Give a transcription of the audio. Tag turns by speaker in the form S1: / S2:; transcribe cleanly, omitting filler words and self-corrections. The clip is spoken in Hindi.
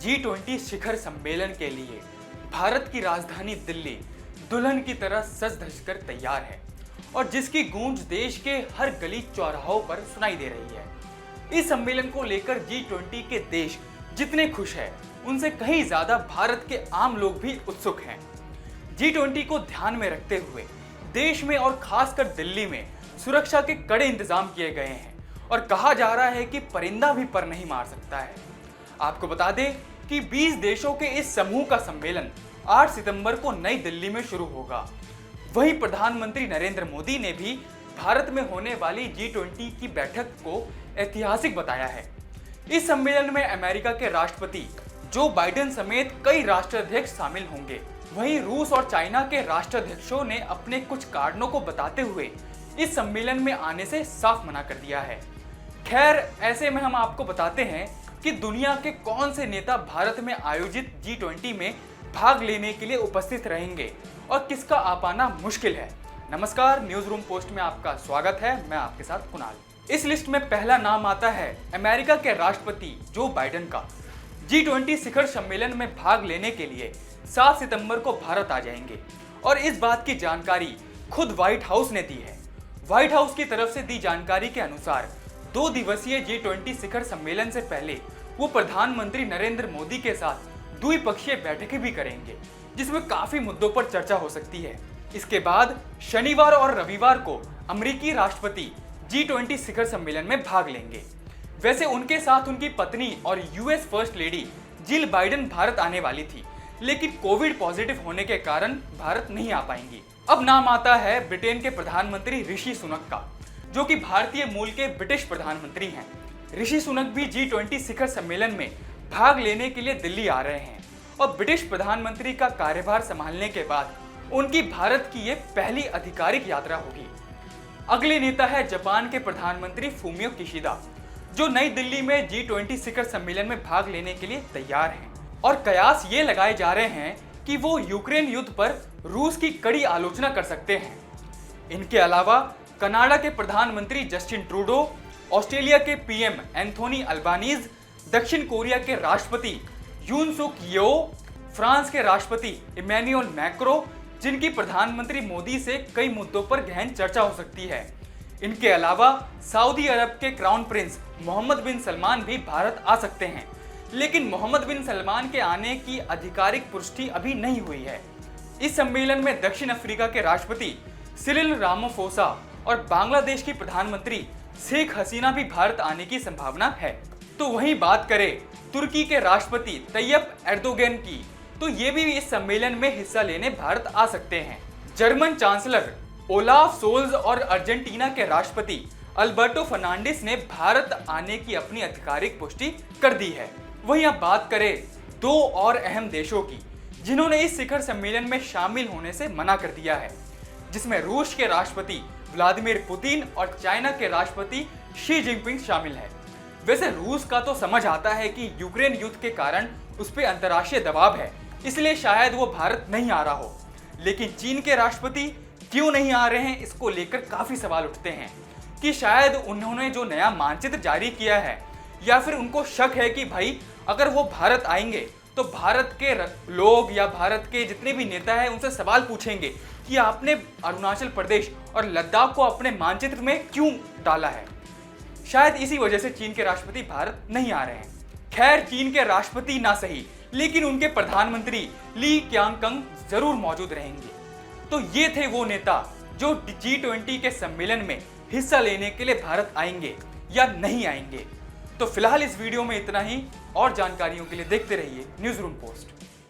S1: G20 शिखर सम्मेलन के लिए भारत की राजधानी दिल्ली दुल्हन की तरह सज धज कर तैयार है और जिसकी गूंज देश के हर गली चौराहों पर सुनाई दे रही है। इस सम्मेलन को लेकर G20 के देश जितने खुश हैं, उनसे कहीं ज्यादा भारत के आम लोग भी उत्सुक हैं। G20 को ध्यान में रखते हुए देश में और खासकर दिल्ली में सुरक्षा के कड़े इंतजाम किए गए हैं और कहा जा रहा है कि परिंदा भी पर नहीं मार सकता है। आपको बता दें कि 20 देशों के इस समूह का सम्मेलन 8 सितंबर को नई दिल्ली में शुरू होगा। वहीं प्रधानमंत्री नरेंद्र मोदी ने भी भारत में होने वाली G20 की बैठक को ऐतिहासिक बताया है। इस सम्मेलन में अमेरिका के राष्ट्रपति जो बाइडेन समेत कई राष्ट्राध्यक्ष शामिल होंगे। वहीं रूस और चाइना के राष्ट्राध्यक्षों ने अपने कुछ कारणों को बताते हुए इस सम्मेलन में आने से साफ मना कर दिया है। खैर, ऐसे में हम आपको बताते हैं कि दुनिया के कौन से नेता भारत में आयोजित G20 में भाग लेने के लिए उपस्थित रहेंगे और किसका आ पाना मुश्किल है। नमस्कार, न्यूज रूम पोस्ट में आपका स्वागत है। मैं आपके साथ कुणाल। इस लिस्ट में पहला नाम आता है अमेरिका के राष्ट्रपति जो बाइडेन का। G20 शिखर सम्मेलन में भाग लेने के लिए 7 सितंबर को भारत आ जाएंगे और इस बात की जानकारी खुद व्हाइट हाउस ने दी है। व्हाइट हाउस की तरफ से दी जानकारी के अनुसार 2 दिवसीय G20 शिखर सम्मेलन से पहले वो प्रधानमंत्री नरेंद्र मोदी के साथ द्विपक्षीय बैठकें भी करेंगे, जिसमें काफी मुद्दों पर चर्चा हो सकती है। इसके बाद शनिवार और रविवार को अमेरिकी राष्ट्रपति G20 शिखर सम्मेलन में भाग लेंगे। वैसे उनके साथ उनकी पत्नी और US first lady Jill Biden Bharat आने वाली थी, लेकिन कोविड पॉजिटिव होने के कारण भारत नहीं आ पाएंगी। अब नाम आता है ब्रिटेन के प्रधानमंत्री ऋषि सुनक का, जो कि भारतीय मूल के ब्रिटिश प्रधानमंत्री हैं। ऋषि सुनक भी G20 शिखर सम्मेलन में भाग लेने के लिए दिल्ली आ रहे हैं और ब्रिटिश प्रधानमंत्री का कार्यभार संभालने के बाद उनकी भारत की ये पहली आधिकारिक यात्रा होगी। अगले नेता है जापान के प्रधानमंत्री फूमियो किशिदा, जो नई दिल्ली में G20 शिखर सम्मेलन में भाग लेने के लिए तैयार हैं और कयास ये लगाए जा रहे हैं कि वो यूक्रेन युद्ध पर रूस की कड़ी आलोचना कर सकते हैं। इनके अलावा कनाडा के प्रधानमंत्री जस्टिन ट्रूडो, ऑस्ट्रेलिया के पीएम एंथोनी अल्बानीज, दक्षिण कोरिया के राष्ट्रपति यून सुक येओ, फ्रांस के राष्ट्रपति इमैनुअल मैक्रो, जिनकी प्रधानमंत्री मोदी से कई मुद्दों पर गहन चर्चा हो सकती है। इनके अलावा सऊदी अरब के क्राउन प्रिंस मोहम्मद बिन सलमान भी भारत आ सकते हैं, लेकिन मोहम्मद बिन सलमान के आने की आधिकारिक पुष्टि अभी नहीं हुई है। इस सम्मेलन में दक्षिण अफ्रीका के राष्ट्रपति सिरिल रामाफोसा और बांग्लादेश की प्रधानमंत्री शेख हसीना भी भारत आने की संभावना है। तो वहीं बात करें तुर्की के राष्ट्रपति तैयब एर्दोगन की, तो ये भी इस सम्मेलन में हिस्सा लेने भारत आ सकते हैं। जर्मन चांसलर ओलाफ सोल्ज और अर्जेंटीना के राष्ट्रपति अल्बर्टो फर्नांडिस ने भारत आने की अपनी आधिकारिक पुष्टि कर दी है। वहीं अब बात करें 2 और अहम देशों की, जिन्होंने इस शिखर सम्मेलन में शामिल होने से मना कर दिया है, जिसमें रूस के राष्ट्रपति व्लादिमीर पुतिन और चाइना के राष्ट्रपति शी जिनपिंग शामिल है। वैसे रूस का तो समझ आता है कि यूक्रेन युद्ध के कारण उस पर अंतर्राष्ट्रीय दबाव है, इसलिए शायद वो भारत नहीं आ रहा हो। लेकिन चीन के राष्ट्रपति क्यों नहीं आ रहे हैं, इसको लेकर काफी सवाल उठते हैं कि शायद उन्होंने जो नया मानचित्र जारी किया है, या फिर उनको शक है कि भाई अगर वो भारत आएंगे तो भारत के लोग या भारत के जितने भी नेता हैं उनसे सवाल पूछेंगे कि आपने अरुणाचल प्रदेश और लद्दाख को अपने मानचित्र में क्यों डाला है। शायद इसी वजह से चीन के राष्ट्रपति भारत नहीं आ रहे हैं। खैर, चीन के राष्ट्रपति ना सही, लेकिन उनके प्रधानमंत्री ली क्यांग जरूर मौजूद रहेंगे। तो ये थे वो नेता जो G20 के सम्मेलन में हिस्सा लेने के लिए भारत आएंगे या नहीं आएंगे। तो फिलहाल इस वीडियो में इतना ही, और जानकारियों के लिए देखते रहिए न्यूज रूम पोस्ट।